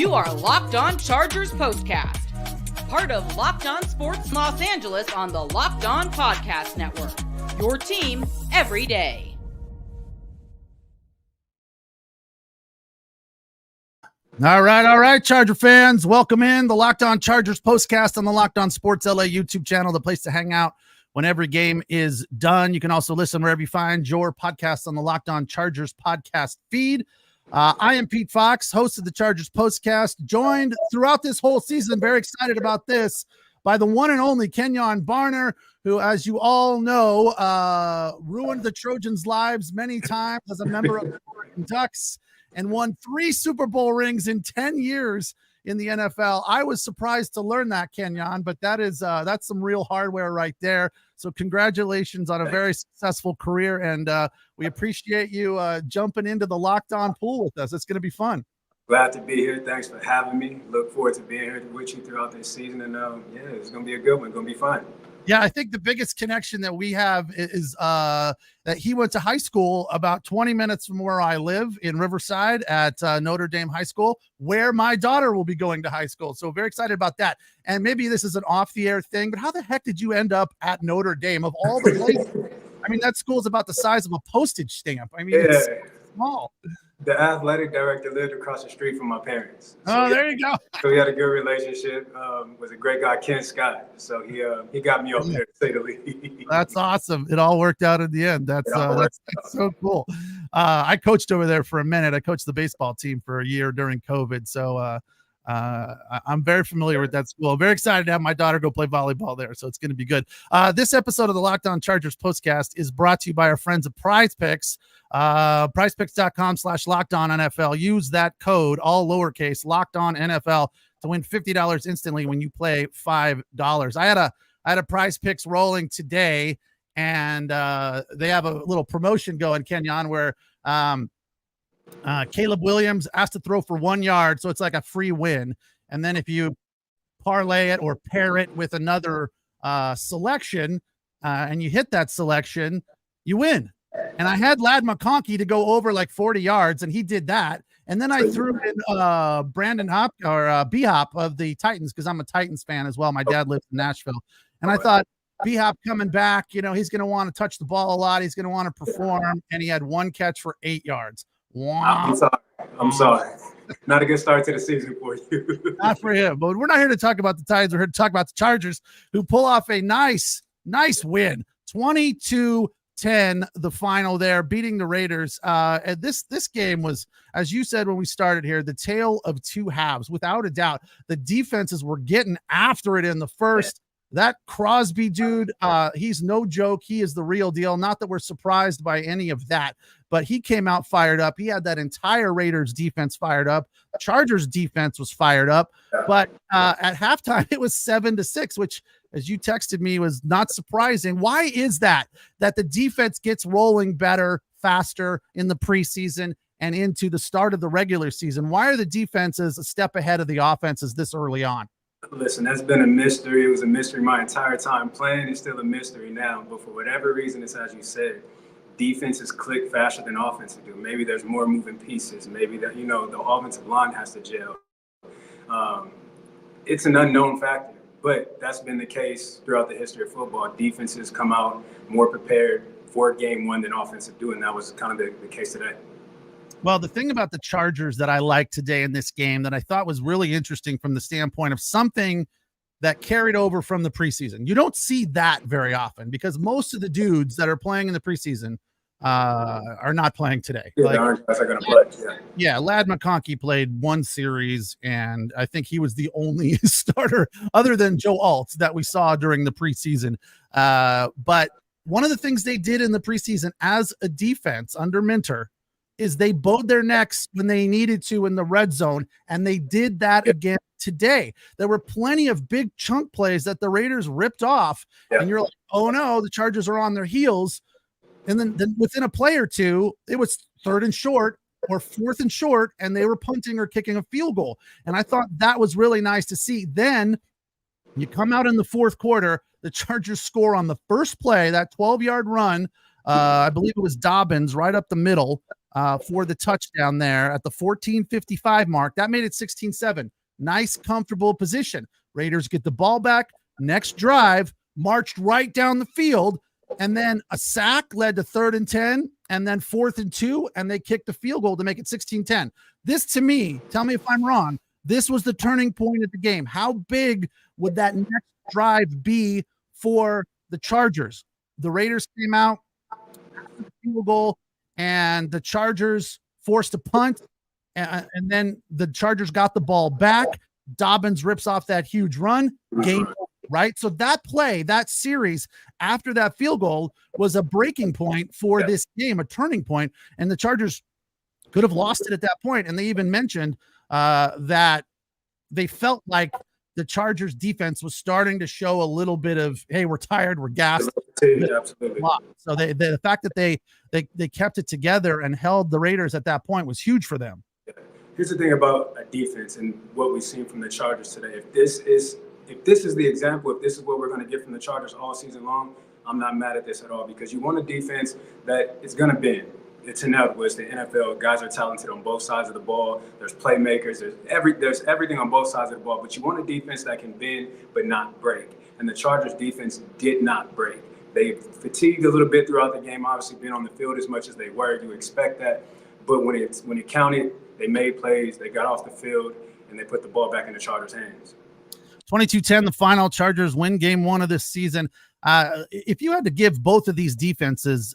You are Locked On Chargers Postcast, part of Locked On Sports Los Angeles on the Locked On Podcast Network. Your team every day. All right, Charger fans. Welcome in the Locked On Chargers Postcast on the Locked On Sports LA YouTube channel, the place to hang out when every game is done. You can also listen wherever you find your podcasts on the Locked On Chargers podcast feed. I am Pete Fox, host of the Chargers Postcast, joined throughout this whole season, very excited about this, by the one and only Kenjon Barner, who, as you all know, ruined the Trojans' lives many times as a member of the Oregon Ducks and won 3 Super Bowl rings in 10 years in the NFL. I was surprised to learn that, Kenjon, but that's some real hardware right there. So congratulations on a very successful career, and we appreciate you jumping into the Locked On pool with us. It's going to be fun. Glad to be here. Thanks for having me. Look forward to being here with you throughout this season, and it's going to be a good one. It's going to be fun. Yeah, I think the biggest connection that we have is that he went to high school about 20 minutes from where I live in Riverside at Notre Dame High School, where my daughter will be going to high school. So very excited about that. And maybe this is an off-the-air thing, but how the heck did you end up at Notre Dame of all the places? I mean, that school's about the size of a postage stamp. I mean, It's small. The athletic director lived across the street from my parents. So there you go. So we had a good relationship. Was a great guy, Ken Scott. So he got me up there, to say the least. That's awesome. It all worked out in the end. That's so cool. I coached over there for a minute. I coached the baseball team for a year during COVID. So I'm very familiar with that school. I'm very excited to have my daughter go play volleyball there. So it's going to be good. This episode of the Locked On Chargers Postcast is brought to you by our friends at PrizePicks. PrizePicks.com/LockedOnNFL. Use that code, all lowercase, LockedOnNFL, to win $50 instantly when you play $5. I had a PrizePicks rolling today, and they have a little promotion going, Kenjon, where Caleb Williams has to throw for 1 yard, so it's like a free win. And then if you parlay it or pair it with another selection, and you hit that selection, you win. And I had Ladd McConkey to go over like 40 yards, and he did that. And then I threw in Brandon Hop or B-Hop of the Titans, because I'm a Titans fan as well. My dad lives in Nashville. And I thought, B-Hop coming back, he's going to want to touch the ball a lot. He's going to want to perform. And he had 1 catch for 8 yards. Wow. I'm sorry. Not a good start to the season for you. Not for him. But we're not here to talk about the Titans. We're here to talk about the Chargers, who pull off a nice win. 22-10, the final there, beating the Raiders. And this game was, as you said when we started here, the tale of two halves, without a doubt. The defenses were getting after it in the first. That Crosby dude, he's no joke. He is the real deal. Not that we're surprised by any of that, but he came out fired up. He had that entire Raiders defense fired up. Chargers defense was fired up. But at halftime, it was 7-6, which, as you texted me, was not surprising. Why is that the defense gets rolling better, faster in the preseason and into the start of the regular season? Why are the defenses a step ahead of the offenses this early on? Listen, that's been a mystery. It was a mystery my entire time playing. It's still a mystery now. But for whatever reason, it's as you said, defenses click faster than offenses do. Maybe there's more moving pieces. Maybe that the offensive line has to gel. It's an unknown factor, but that's been the case throughout the history of football. Defenses come out more prepared for game one than offensive do, and that was kind of the case today. Well, the thing about the Chargers that I liked today in this game that I thought was really interesting from the standpoint of something that carried over from the preseason. You don't see that very often because most of the dudes that are playing in the preseason are not playing today. Yeah, like, that's going to play. Yeah, Ladd McConkey played 1 series, and I think he was the only starter other than Joe Alt that we saw during the preseason. But one of the things they did in the preseason as a defense under Minter is they bowed their necks when they needed to in the red zone, and they did that again today. There were plenty of big chunk plays that the Raiders ripped off, and you're like, oh no, the Chargers are on their heels. And then within a play or two, it was 3rd and short or 4th and short, and they were punting or kicking a field goal. And I thought that was really nice to see. Then you come out in the 4th quarter, the Chargers score on the first play, that 12-yard run. I believe it was Dobbins right up the middle. for the touchdown there at the 14:55 mark. That made it 16-7. Nice, comfortable position. Raiders get the ball back. Next drive, marched right down the field, and then a sack led to 3rd and 10, and then 4th and 2, and they kicked the field goal to make it 16-10. This, to me, tell me if I'm wrong, this was the turning point of the game. How big would that next drive be for the Chargers? The Raiders came out, field goal, and the Chargers forced a punt, and then the Chargers got the ball back. Dobbins rips off that huge run, game over, right? So that play, that series after that field goal was a breaking point for this game, a turning point, and the Chargers could have lost it at that point. And they even mentioned that they felt like the Chargers defense was starting to show a little bit of, hey, we're tired, we're gassed. Absolutely. So the fact that they kept it together and held the Raiders at that point was huge for them. Here's the thing about a defense and what we've seen from the Chargers today. If this is the example, if this is what we're going to get from the Chargers all season long, I'm not mad at this at all, because you want a defense that is going to bend. It's inevitable. It's the NFL. Guys are talented on both sides of the ball. There's playmakers. There's everything on both sides of the ball. But you want a defense that can bend but not break. And the Chargers defense did not break. They fatigued a little bit throughout the game. Obviously, being on the field as much as they were, you expect that. But when it counted, they made plays. They got off the field and they put the ball back in the Chargers' hands. 22-10, the final. Chargers win game 1 of this season. If you had to give both of these defenses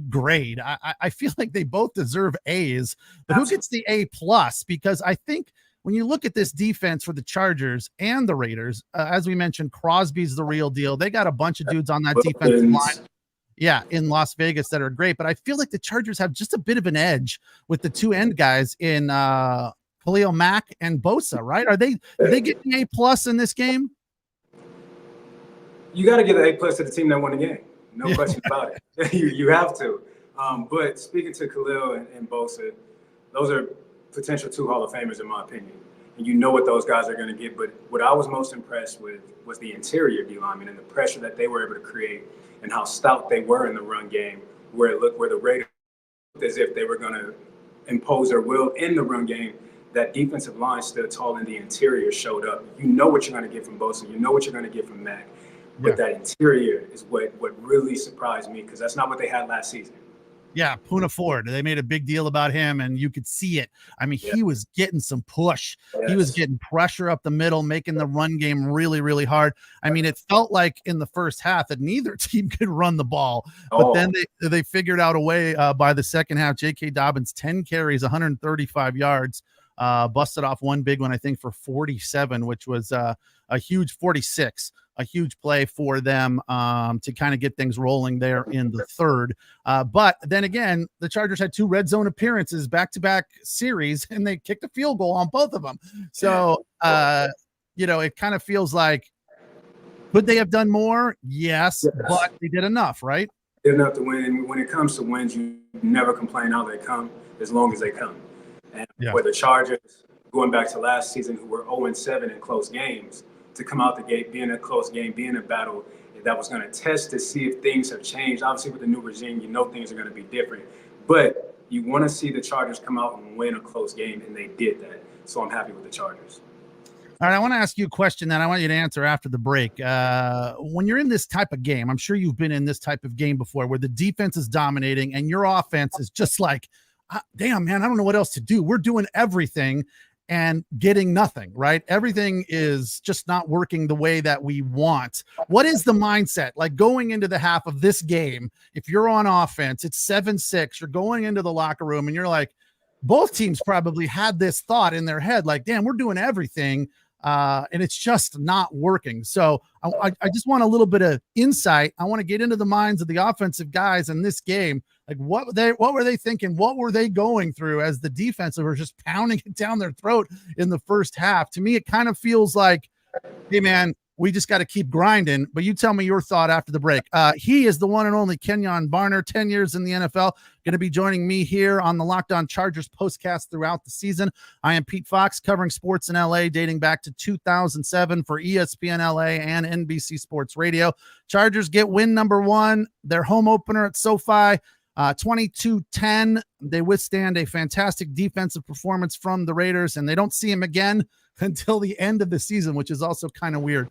grade, I feel like they both deserve A's, but who gets the A plus? Because I think when you look at this defense for the Chargers and the Raiders, as we mentioned, Crosby's the real deal. They got a bunch of dudes on that defensive line. Yeah, in Las Vegas that are great, but I feel like the Chargers have just a bit of an edge with the two end guys in Khalil Mack and Bosa, right? Are they getting A plus in this game? You got to give an A+ to the team that won the game. No question about it. you have to. But speaking to Khalil and Bosa, those are potential 2 Hall of Famers in my opinion. And you know what those guys are going to get. But what I was most impressed with was the interior D linemen and the pressure that they were able to create and how stout they were in the run game, where the Raiders looked as if they were going to impose their will in the run game. That defensive line stood tall and the interior showed up. You know what you're going to get from Bosa. You know what you're going to get from Mack. But that interior is what really surprised me, because that's not what they had last season. Yeah, Poona Ford. They made a big deal about him, and you could see it. I mean, he was getting some push. Yes. He was getting pressure up the middle, making the run game really, really hard. I mean, it felt like in the first half that neither team could run the ball. But then they figured out a way by the second half. J.K. Dobbins, 10 carries, 135 yards. Busted off one big one, I think, for 47, which was a huge 46. A huge play for them to kind of get things rolling there in the third. But then again, the Chargers had 2 red zone appearances back-to-back series, and they kicked a field goal on both of them. So, it kind of feels like, could they have done more? Yes, but they did enough, right? Did enough to win. And when it comes to wins, you never complain how they come, as long as they come. And for the Chargers, going back to last season, who were 0-7 in close games, to come out the gate, being a close game, being a battle that was going to test to see if things have changed. Obviously, with the new regime, you know things are going to be different. But you want to see the Chargers come out and win a close game, and they did that. So I'm happy with the Chargers. All right, I want to ask you a question that I want you to answer after the break. When you're in this type of game, I'm sure you've been in this type of game before, where the defense is dominating and your offense is just like, damn, man, I don't know what else to do. We're doing everything and getting nothing, right? Everything is just not working the way that we want. What is the mindset? Like going into the half of this game, if you're on offense, it's 7-6, you're going into the locker room and you're like, both teams probably had this thought in their head, like, damn, we're doing everything. And it's just not working. So I just want a little bit of insight. I want to get into the minds of the offensive guys in this game. Like what were they thinking? What were they going through as the defensive were just pounding it down their throat in the first half? To me, it kind of feels like, hey man, we just got to keep grinding. But you tell me your thought after the break. He is the one and only Kenjon Barner, 10 years in the NFL, going to be joining me here on the Locked On Chargers postcast throughout the season. I am Pete Fox, covering sports in LA dating back to 2007 for ESPN LA and NBC Sports Radio. Chargers get win number 1, their home opener at SoFi. 22-10. They withstand a fantastic defensive performance from the Raiders, and they don't see him again until the end of the season, which is also kind of weird.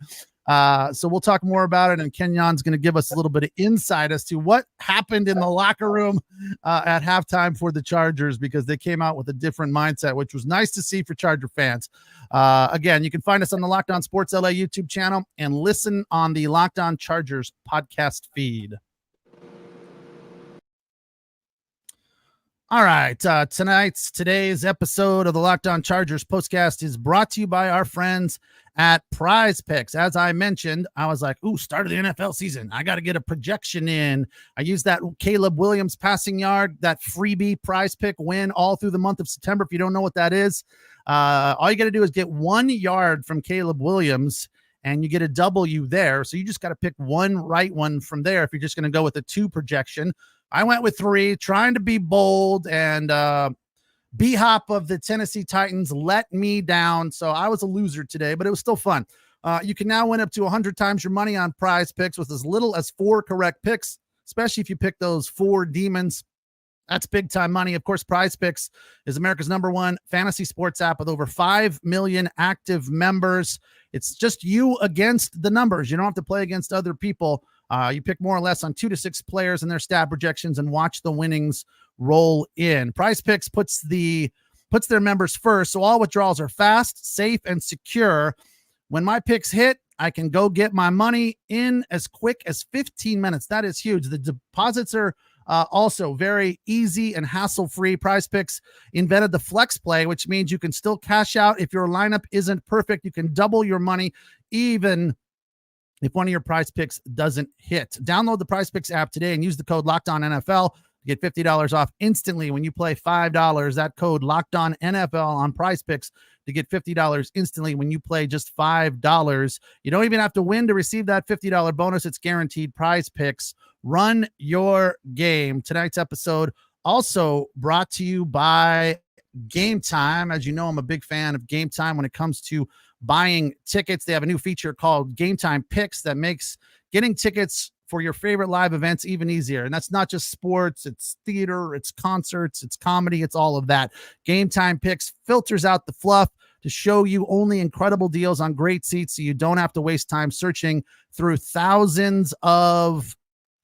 So we'll talk more about it, and Kenjon's going to give us a little bit of insight as to what happened in the locker room at halftime for the Chargers, because they came out with a different mindset, which was nice to see for Charger fans. Again, you can find us on the Locked On Sports LA YouTube channel and listen on the Locked On Chargers podcast feed. All right. Today's episode of the Locked On Chargers postcast is brought to you by our friends at PrizePicks. As I mentioned, I was like, start of the NFL season. I got to get a projection in. I used that Caleb Williams passing yard, that freebie PrizePick win all through the month of September. If you don't know what that is, all you got to do is get 1 yard from Caleb Williams, and you get a W there. So you just got to pick one right one from there if you're just going to go with a 2 projection. I went with 3, trying to be bold, and B-Hop of the Tennessee Titans let me down. So I was a loser today, but it was still fun. You can now win up to 100 times your money on PrizePicks with as little as 4 correct picks, especially if you pick those 4 demons. That's big time money. Of course, PrizePicks is America's #1 fantasy sports app with over 5 million active members. It's just you against the numbers. You don't have to play against other people. You pick more or less on 2 to 6 players and their stat projections and watch the winnings roll in. PrizePicks puts their members first, so all withdrawals are fast, safe, and secure. When my picks hit, I can go get my money in as quick as 15 minutes. That is huge. The deposits are also very easy and hassle-free. PrizePicks invented the flex play, which means you can still cash out if your lineup isn't perfect. You can double your money even if one of your PrizePicks doesn't hit. Download the PrizePicks app today and use the code LOCKEDONNFL to get $50 off instantly when you play $5. That code LOCKEDONNFL on PrizePicks to get $50 instantly when you play just $5. You don't even have to win to receive that $50 bonus. It's guaranteed. PrizePicks, run your game. Tonight's episode also brought to you by Game Time. As you know, I'm a big fan of Game Time when it comes to buying tickets. They have a new feature called Game Time Picks that makes getting tickets for your favorite live events even easier. And that's not just sports, it's theater, it's concerts, it's comedy, it's all of that. Game Time Picks filters out the fluff to show you only incredible deals on great seats, so you don't have to waste time searching through thousands of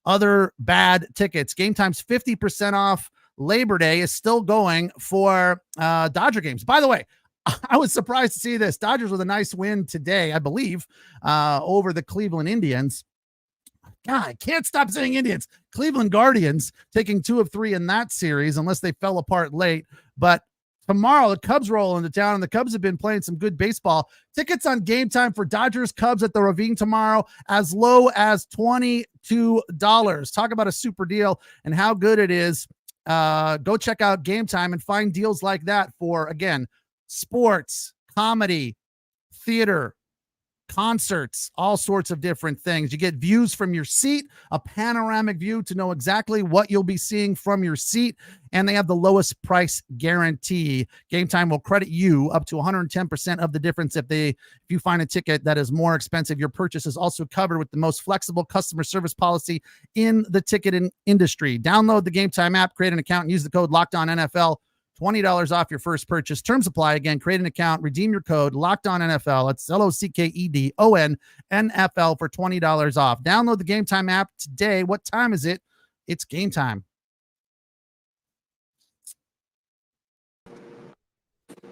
other bad tickets. Game Time's 50% off Labor Day is still going for Dodger games. By the way, I was surprised to see this. Dodgers with a nice win today, I believe, over the Cleveland Indians. God, I can't stop saying Indians. Cleveland Guardians taking 2 of 3 in that series, unless they fell apart late. But tomorrow, the Cubs roll into town, and the Cubs have been playing some good baseball. Tickets on Game Time for Dodgers Cubs at the Ravine tomorrow, as low as $22. Talk about a super deal and how good it is. Go check out Game Time and find deals like that for, again, sports, comedy, theater, concerts, all sorts of different things. You get views from your seat, a panoramic view to know exactly what you'll be seeing from your seat, and they have the lowest price guarantee. Game Time will credit you up to 110% of the difference if you find a ticket that is more expensive. Your purchase is also covered with the most flexible customer service policy in the ticketing industry. Download the Game Time app, create an account, and use the code LOCKEDONNFL. $20 off your first purchase. Terms apply. Again, create an account, redeem your code LOCKEDONNFL. It's LOCKEDONNFL for $20 off. Download the Game Time app today. What time is it? It's game time.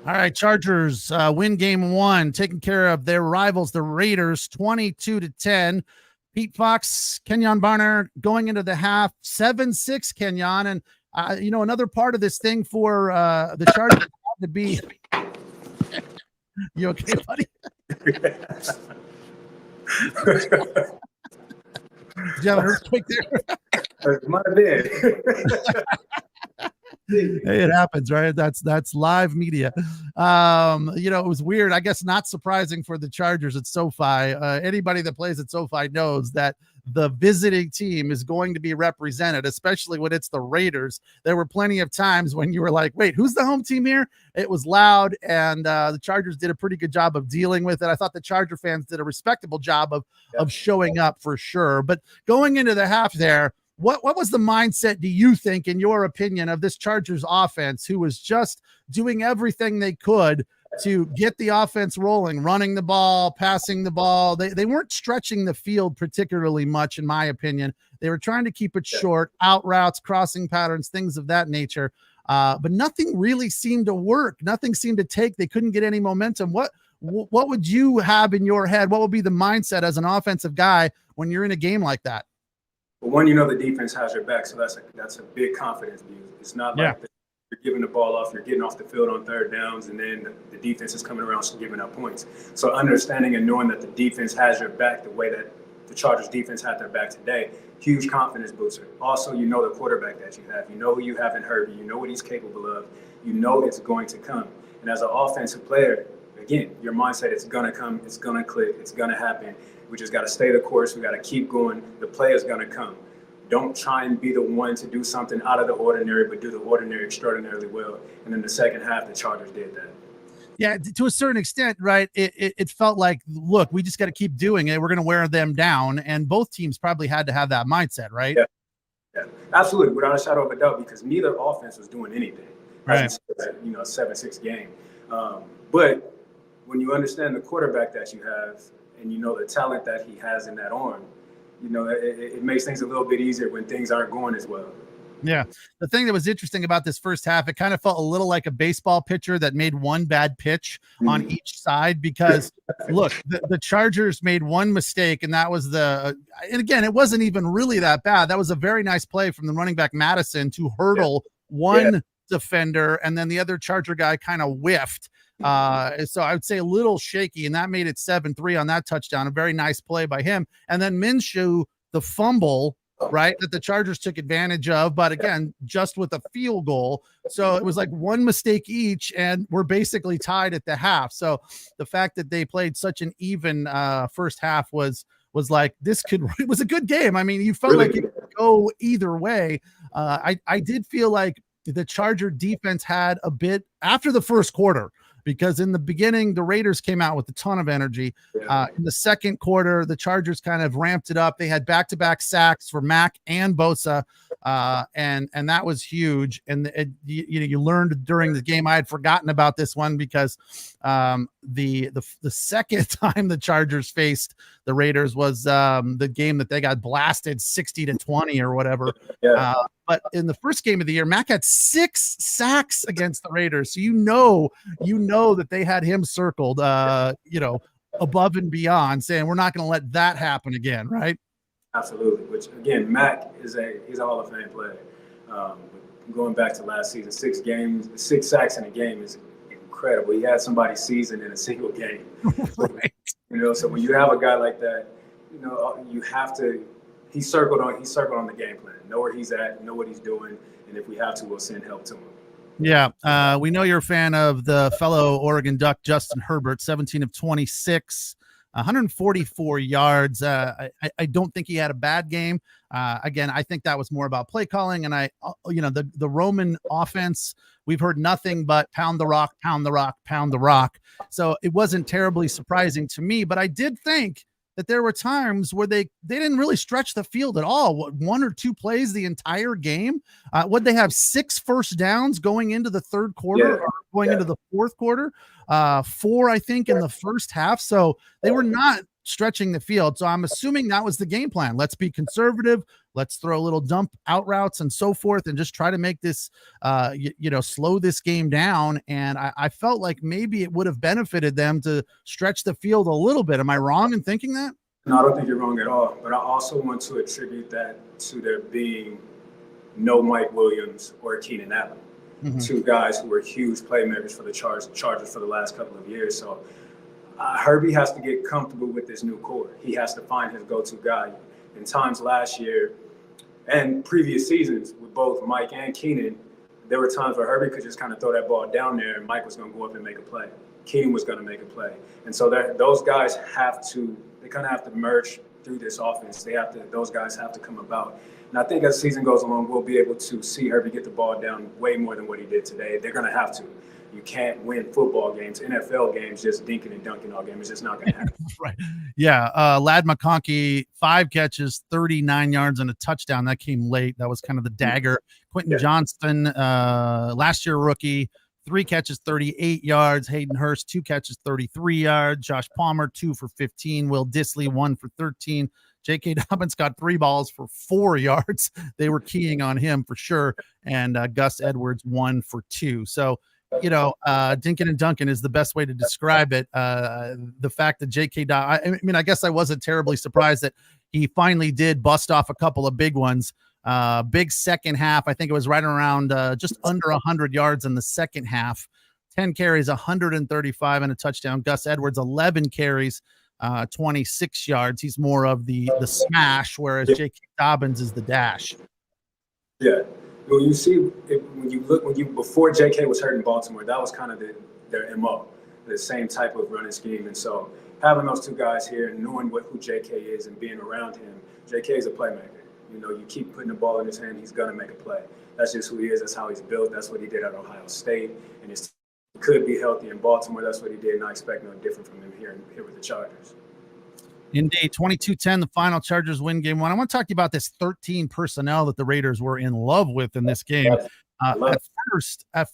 All right, Chargers win game 1, taking care of their rivals, the Raiders, 22-10. Pete Fox, Kenjon Barner going into the half, 7-6, Kenjon. And another part of this thing for the Chargers had to be. You okay, buddy? Did you have an earthquake there? My bad. Hey, it happens, right? That's live media. It was weird. I guess not surprising for the Chargers at SoFi. Anybody that plays at SoFi knows that the visiting team is going to be represented, especially when it's the Raiders. There were plenty of times when you were like, wait, who's the home team here? It was loud, and the Chargers did a pretty good job of dealing with it. I thought the Charger fans did a respectable job of showing up for sure. But going into the half there, what was the mindset, do you think, in your opinion, of this Chargers offense, who was just doing everything they could to get the offense rolling, running the ball, passing the ball? They weren't stretching the field particularly much, in my opinion. They were trying to keep it short, out routes, crossing patterns, things of that nature. But nothing really seemed to work. Nothing seemed to take. They couldn't get any momentum. What would you have in your head? What would be the mindset as an offensive guy when you're in a game like that? Well, one, the defense has your back, so that's a big confidence boost. It's not like you're giving the ball off, you're getting off the field on third downs, and then the defense is coming around giving up points. So understanding and knowing that the defense has your back the way that the Chargers defense had their back today, huge confidence booster. Also, the quarterback that you have. You know who you have in Herbert. You know what he's capable of. You know it's going to come. And as an offensive player, again, your mindset, it's going to come, it's going to click, it's going to happen. We just got to stay the course. We got to keep going. The play is going to come. Don't try and be the one to do something out of the ordinary, but do the ordinary extraordinarily well. And in the second half, the Chargers did that. Yeah, to a certain extent, right? It felt like, look, we just got to keep doing it. We're going to wear them down. And both teams probably had to have that mindset, right? Yeah, absolutely, without a shadow of a doubt, because neither offense was doing anything. Right. 7-6 game. But when you understand the quarterback that you have and the talent that he has in that arm, it makes things a little bit easier when things aren't going as well. Yeah. The thing that was interesting about this first half, it kind of felt a little like a baseball pitcher that made one bad pitch on each side, because look, the Chargers made one mistake, and that was and again, it wasn't even really that bad. That was a very nice play from the running back Madison to hurdle one defender, and then the other Charger guy kind of whiffed. So I would say a little shaky, and that made it 7-3 on that touchdown. A very nice play by him. And then Minshew, the fumble, right, that the Chargers took advantage of, but again, just with a field goal. So it was like one mistake each, and we're basically tied at the half. So the fact that they played such an even first half was like, it was a good game. I mean, you felt like it could go either way. I did feel like the Charger defense had a bit after the first quarter, because in the beginning, the Raiders came out with a ton of energy. In the second quarter, the Chargers kind of ramped it up. They had back-to-back sacks for Mack and Bosa, and that was huge. And you learned during the game, I had forgotten about this one, because the second time the Chargers faced the Raiders was the game that they got blasted 60-20 or whatever. But in the first game of the year, Mack had 6 sacks against the Raiders. So you know that they had him circled, above and beyond, saying we're not going to let that happen again, right? Absolutely. Which again, Mack he's a Hall of Fame player. Going back to last season, 6 sacks in a game is incredible. He had somebody's season in a single game. Right. So when you have a guy like that, you have to. He's circled on the game plan. Know where he's at, know what he's doing, and if we have to, we'll send help to him. Yeah, we know you're a fan of the fellow Oregon Duck, Justin Herbert, 17 of 26, 144 yards. I don't think he had a bad game. Again, I think that was more about play calling, and the Roman offense, we've heard nothing but pound the rock, pound the rock, pound the rock. So it wasn't terribly surprising to me, but I did think that there were times where they didn't really stretch the field at all. 1 or 2 plays the entire game. Would they have 6 first downs going into the third quarter or going into the fourth quarter? 4, I think, in the first half. So they were not stretching the field. So I'm assuming that was the game plan. Let's be conservative. Let's throw a little dump out routes and so forth, and just try to make this, slow this game down. And I felt like maybe it would have benefited them to stretch the field a little bit. Am I wrong in thinking that? No, I don't think you're wrong at all. But I also want to attribute that to there being no Mike Williams or Keenan Allen, 2 guys who were huge playmakers for the Chargers for the last couple of years. So Herbie has to get comfortable with this new core. He has to find his go-to guy. In times last year and previous seasons with both Mike and Keenan, there were times where Herbie could just kind of throw that ball down there and Mike was going to go up and make a play. Keenan was going to make a play. And so those guys kind of have to merge through this offense. Those guys have to come about. And I think as the season goes along, we'll be able to see Herbert get the ball down way more than what he did today. They're going to have to. You can't win football games, NFL games, just dinking and dunking all game. It's just not going to happen. Right. Yeah. Ladd McConkey, 5 catches, 39 yards and a touchdown. That came late. That was kind of the dagger. Quentin Johnston, last year rookie, 3 catches, 38 yards. Hayden Hurst, 2 catches, 33 yards. Josh Palmer, 2 for 15. Will Dissly, 1 for 13. J.K. Dobbins got 3 balls for 4 yards. They were keying on him for sure. And Gus Edwards, 1 for 2. So, Dinkin and Duncan is the best way to describe it. The fact that J.K. I mean, I guess I wasn't terribly surprised that he finally did bust off a couple of big ones. Big second half. I think it was right around just under 100 yards in the second half. 10 carries, 135 and a touchdown. Gus Edwards, 11 carries, 26 yards. He's more of the smash, whereas J.K. Dobbins is the dash. Yeah. When you see before JK was hurt in Baltimore, that was kind of their MO, the same type of running scheme. And so having those 2 guys here and knowing who JK is and being around him, JK is a playmaker. You keep putting the ball in his hand, he's gonna make a play. That's just who he is. That's how he's built. That's what he did at Ohio State, and he could be healthy in Baltimore. That's what he did, and I expect no different from him here with the Chargers. Indeed, 22-10, the final. Chargers win game 1. I want to talk to you about this 13 personnel that the Raiders were in love with in this game. At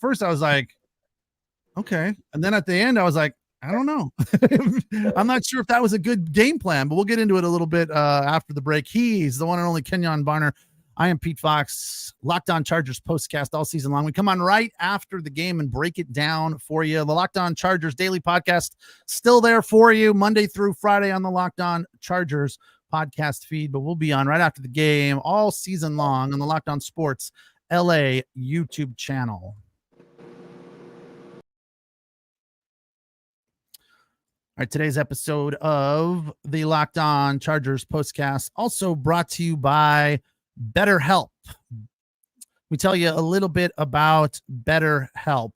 first, I was like, okay. And then at the end, I was like, I don't know. I'm not sure if that was a good game plan, but we'll get into it a little bit after the break. He's the one and only Kenjon Barner. I am Pete Fox, Locked On Chargers postcast all season long. We come on right after the game and break it down for you. The Locked On Chargers daily podcast still there for you Monday through Friday on the Locked On Chargers podcast feed, but we'll be on right after the game all season long on the Locked On Sports LA YouTube channel. All right, today's episode of the Locked On Chargers postcast also brought to you by BetterHelp. We tell you a little bit about BetterHelp.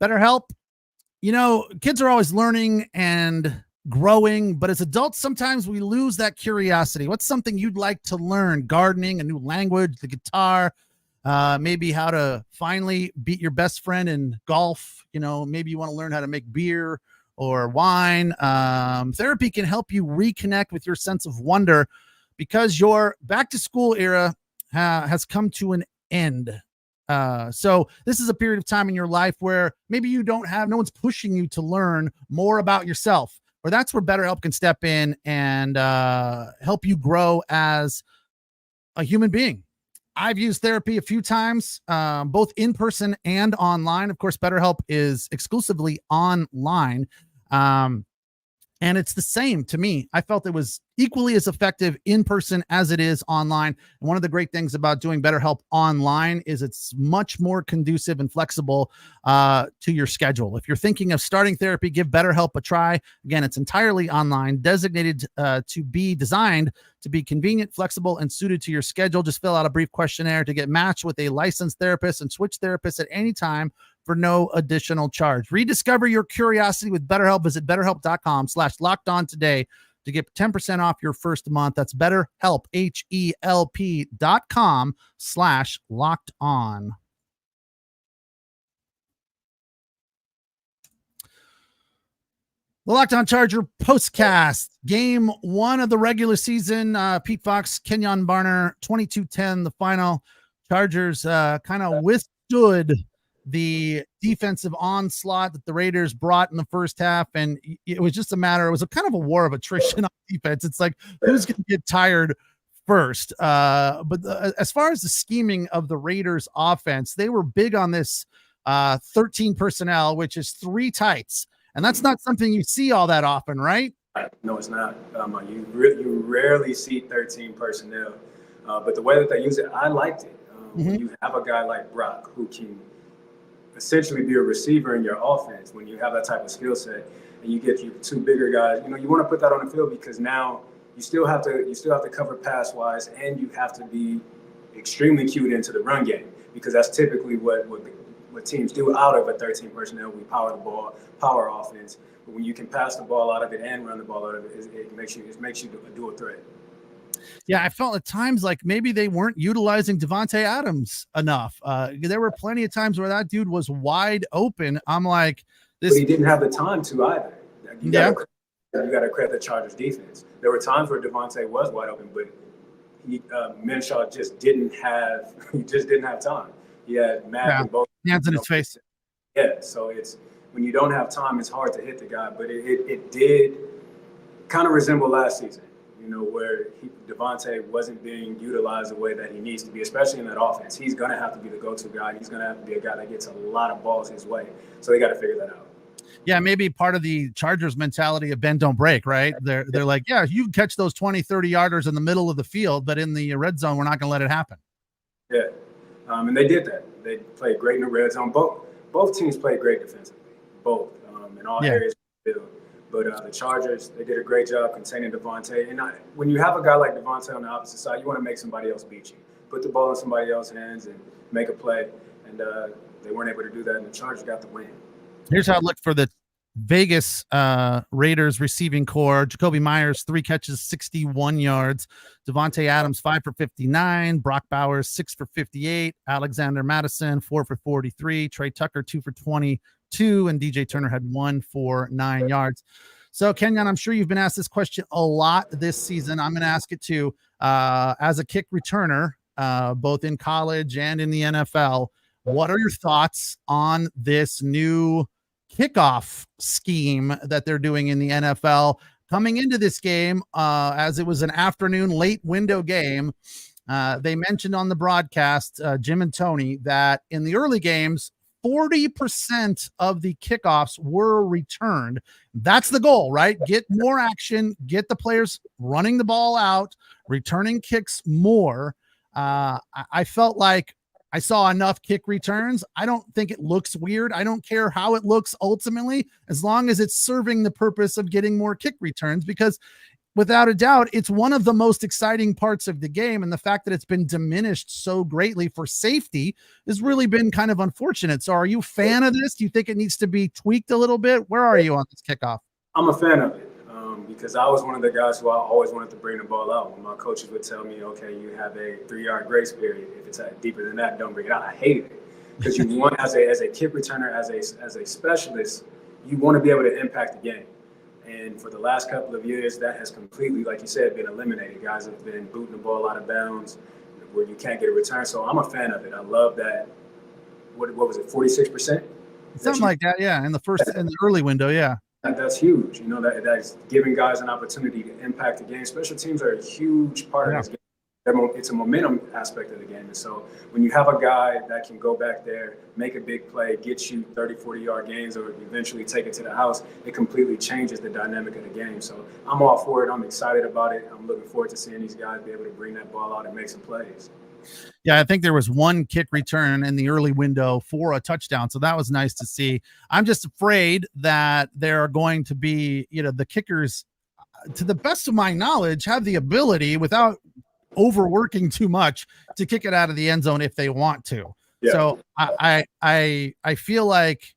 BetterHelp, kids are always learning and growing, but as adults, sometimes we lose that curiosity. What's something you'd like to learn? Gardening, a new language, the guitar, maybe how to finally beat your best friend in golf. Maybe you want to learn how to make beer or wine. Therapy can help you reconnect with your sense of wonder, because your back to school era has come to an end. So this is a period of time in your life where maybe no one's pushing you to learn more about yourself, or that's where BetterHelp can step in and help you grow as a human being. I've used therapy a few times, both in person and online. Of course, BetterHelp is exclusively online. And it's the same to me. I felt it was equally as effective in person as it is online. And one of the great things about doing BetterHelp online is it's much more conducive and flexible to your schedule. If you're thinking of starting therapy, give BetterHelp a try. Again, it's entirely online, designed to be designed to be convenient, flexible, and suited to your schedule. Just fill out a brief questionnaire to get matched with a licensed therapist and switch therapists at any time for no additional charge. Rediscover your curiosity with BetterHelp. Visit BetterHelp.com/LockedOn today to get 10% off your first month. That's BetterHelp, HELP.com/LockedOn. The Locked On Charger postcast, game 1 of the regular season. Pete Fox, Kenjon Barner, 22-10, the final. Chargers kind of withstood the defensive onslaught that the Raiders brought in the first half, and it was just it was a kind of a war of attrition on defense. It's like, who's going to get tired first? But as far as the scheming of the Raiders offense, they were big on this 13 personnel, which is 3 tights, and that's not something you see all that often, right? No, it's not. You rarely see 13 personnel, but the way that they use it, I liked it. When you have a guy like Brock who can essentially be a receiver in your offense, when you have that type of skill set, and you get your 2 bigger guys, you want to put that on the field, because now you still have to cover pass wise, and you have to be extremely cued into the run game, because that's typically what teams do out of a 13 personnel. We power the ball, power offense, but when you can pass the ball out of it and run the ball out of it, it makes you a dual threat. Yeah, I felt at times like maybe they weren't utilizing Devontae Adams enough. There were plenty of times where that dude was wide open. I'm like, But he didn't have the time to either. You got to credit the Chargers defense. There were times where Devontae was wide open, but Minshew just didn't have time. He had Mack and both hands in his face. Yeah, so it's when you don't have time, it's hard to hit the guy. But it did kind of resemble last season, where Devontae wasn't being utilized the way that he needs to be, especially in that offense. He's going to have to be the go-to guy. He's going to have to be a guy that gets a lot of balls his way. So they got to figure that out. Yeah, maybe part of the Chargers mentality of bend, don't break, right? They're like, yeah, you can catch those 20, 30-yarders in the middle of the field, but in the red zone, we're not going to let it happen. Yeah, and they did that. They played great in the red zone. Both teams played great defensively, both in all areas of the field. But the Chargers, they did a great job containing Devontae. And when you have a guy like Devontae on the opposite side, you want to make somebody else beat you. Put the ball in somebody else's hands and make a play. And they weren't able to do that, and the Chargers got the win. Here's how it looked for the Vegas Raiders receiving core. Jacoby Myers, 3 catches, 61 yards. Devontae Adams, 5 for 59. Brock Bowers, 6 for 58. Alexander Madison, 4 for 43. Trey Tucker, 2 for 22. And DJ Turner had 1 for 9 yards. So, Kenyon, I'm sure you've been asked this question a lot this season. I'm going to ask it too. As a kick returner, both in college and in the NFL, what are your thoughts on this new kickoff scheme that they're doing in the NFL coming into this game? As it was an afternoon late window game, they mentioned on the broadcast, Jim and Tony, that in the early games, 40% of the kickoffs were returned. That's the goal, right? Get more action, get the players running the ball out, returning kicks more. I felt like I saw enough kick returns. I don't think it looks weird. I don't care how it looks ultimately, as long as it's serving the purpose of getting more kick returns, because without a doubt, it's one of the most exciting parts of the game. And the fact that it's been diminished so greatly for safety has really been kind of unfortunate. So are you a fan of this? Do you think it needs to be tweaked a little bit? Where are you on this kickoff? I'm a fan of it. Because I was one of the guys who I always wanted to bring the ball out. When my coaches would tell me, okay, you have a 3-yard grace period. If it's deeper than that, don't bring it out. I hated it. Because you want, as a kick returner, as a specialist, you want to be able to impact the game. And for the last couple of years, that has completely, like you said, been eliminated. Guys have been booting the ball out of bounds where you can't get a return. So I'm a fan of it. I love that. What was it, 46%? Something like that, yeah. In the early window, yeah. That's huge. That's giving guys an opportunity to impact the game. Special teams are a huge part of this game. It's a momentum aspect of the game. And so when you have a guy that can go back there, make a big play, get you 30, 40-yard gains, or eventually take it to the house, it completely changes the dynamic of the game. So I'm all for it. I'm excited about it. I'm looking forward to seeing these guys be able to bring that ball out and make some plays. Yeah, I think there was one kick return in the early window for a touchdown. So that was nice to see. I'm just afraid that there are going to be, the kickers, to the best of my knowledge, have the ability without overworking too much to kick it out of the end zone if they want to. Yeah. So I feel like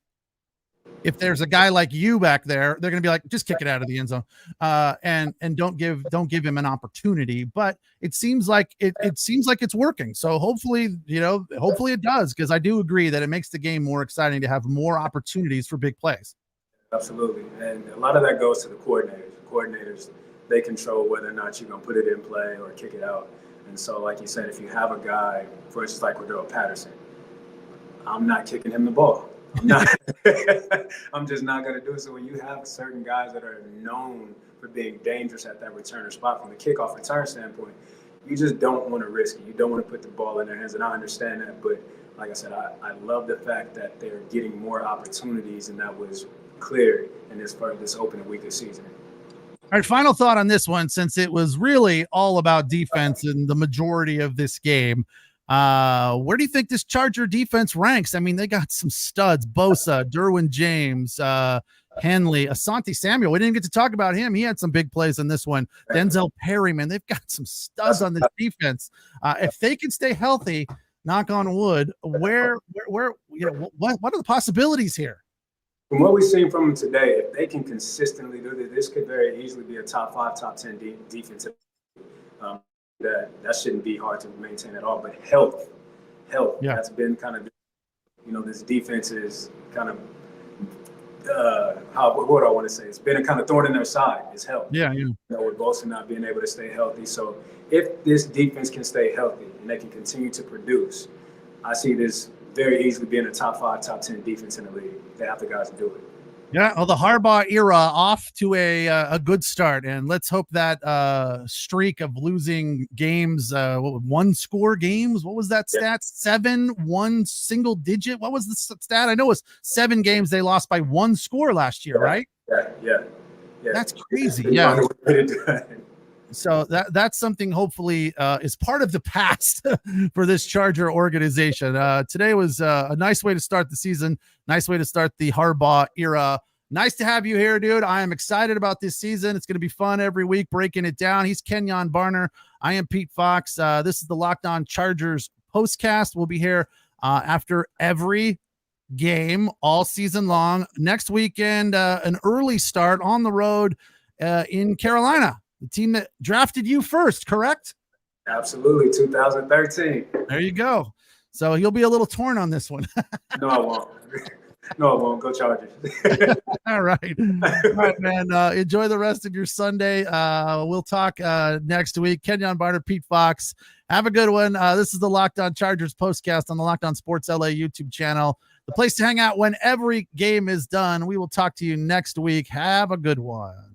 if there's a guy like you back there, they're going to be like, just kick it out of the end zone, and don't give him an opportunity. But it seems like it's working. So hopefully it does, because I do agree that it makes the game more exciting to have more opportunities for big plays. Absolutely, and a lot of that goes to the coordinators. The coordinators, they control whether or not you're going to put it in play or kick it out. And so, like you said, if you have a guy, for instance, like Cordell Patterson, I'm not kicking him the ball. I'm just not going to do it. So when you have certain guys that are known for being dangerous at that returner spot from the kickoff return standpoint, you just don't want to risk it. You don't want to put the ball in their hands, and I understand that. But like I said, I love the fact that they're getting more opportunities, and that was clear in this opening week of season. All right, final thought on this one, since it was really all about defense in the majority of this game. Where do you think this Charger defense ranks? I mean, they got some studs: Bosa, Derwin James, Henley, Asante Samuel. We didn't get to talk about him. He had some big plays in this one. Denzel Perryman. They've got some studs on this defense. If they can stay healthy, knock on wood, what are the possibilities here? From what we've seen from them today, if they can consistently do this could very easily be a top 5, top 10 defensive. that shouldn't be hard to maintain at all. But health, Yeah. that's been kind of, this defense is kind of, what do I want to say? It's been a kind of thorn in their side, is health. Yeah. With Bosa not being able to stay healthy. So if this defense can stay healthy and they can continue to produce, I see this very easily being a top 5, top 10 defense in the league. They have the guys to do it. Yeah, well, the Harbaugh era off to a good start, and let's hope that streak of losing games, one-score games. What was that stat? 7, one single digit. What was the stat? I know it was 7 games they lost by 1 score last year, right? Yeah. That's crazy. Yeah. So that's something hopefully is part of the past for this Charger organization. Today was a nice way to start the season, nice way to start the Harbaugh era. Nice to have you here, dude. I am excited about this season. It's going to be fun every week breaking it down. He's Kenjon Barner. I am Pete Fox. This is the Locked On Chargers postcast. We'll be here after every game all season long. Next weekend, an early start on the road in Carolina. The team that drafted you first, correct? Absolutely, 2013. There you go. So you'll be a little torn on this one. No, I won't. Go Chargers. All right, man. Enjoy the rest of your Sunday. We'll talk next week. Kenjon Barner, Pete Fox. Have a good one. This is the Locked On Chargers postcast on the Locked On Sports LA YouTube channel. The place to hang out when every game is done. We will talk to you next week. Have a good one.